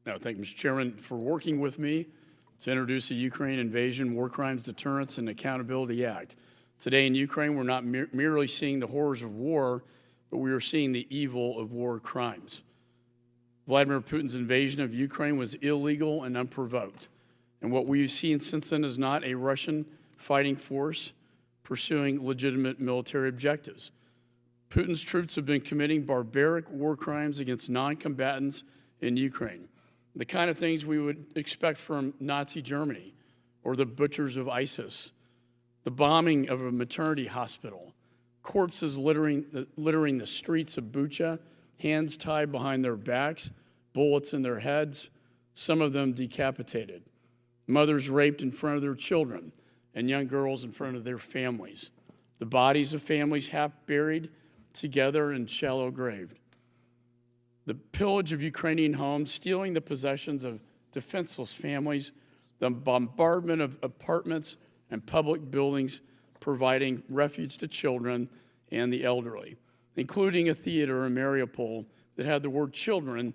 No, thank you, Mr. Chairman, for working with me to introduce the Ukraine Invasion, War Crimes, Deterrence, and Accountability Act. Today in Ukraine, we're not merely seeing the horrors of war, but we are seeing the evil of war crimes. Vladimir Putin's invasion of Ukraine was illegal and unprovoked. And what we've seen since then is not a Russian fighting force pursuing legitimate military objectives. Putin's troops have been committing barbaric war crimes against non-combatants in Ukraine, the kind of things we would expect from Nazi Germany or the butchers of ISIS, the bombing of a maternity hospital, corpses littering the streets of Bucha, hands tied behind their backs, bullets in their heads, some of them decapitated, mothers raped in front of their children, and young girls in front of their families, the bodies of families half buried together in shallow graves, the pillage of Ukrainian homes, stealing the possessions of defenseless families, the bombardment of apartments and public buildings providing refuge to children and the elderly, including a theater in Mariupol that had the word children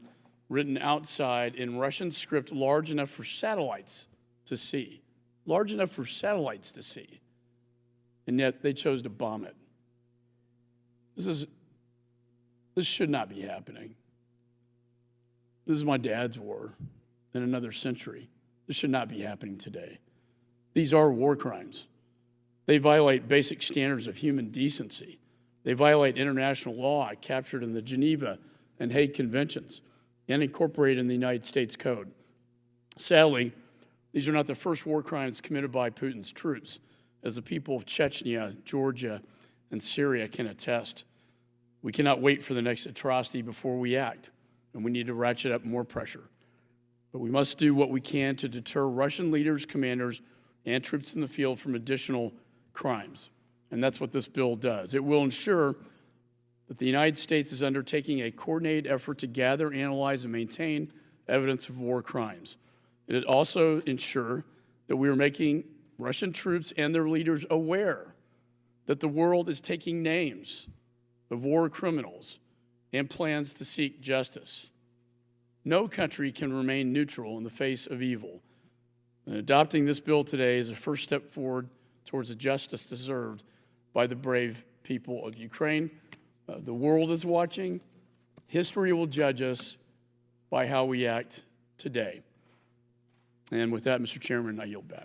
written outside in Russian script large enough for satellites to see, and yet they chose to bomb it. This should not be happening. This is my dad's war in another century. This should not be happening today. These are war crimes. They violate basic standards of human decency. They violate international law captured in the Geneva and Hague Conventions and incorporated in the United States Code. Sadly, these are not the first war crimes committed by Putin's troops, as the people of Chechnya, Georgia, and Syria can attest. We cannot wait for the next atrocity before we act, and we need to ratchet up more pressure. But we must do what we can to deter Russian leaders, commanders, and troops in the field from additional crimes. And that's what this bill does. It will ensure that the United States is undertaking a coordinated effort to gather, analyze, and maintain evidence of war crimes. It also ensure that we are making Russian troops and their leaders aware that the world is taking names of war criminals and plans to seek justice. No country can remain neutral in the face of evil. And adopting this bill today is a first step forward towards the justice deserved by the brave people of Ukraine. The world is watching. History will judge us by how we act today. And with that, Mr. Chairman, I yield back.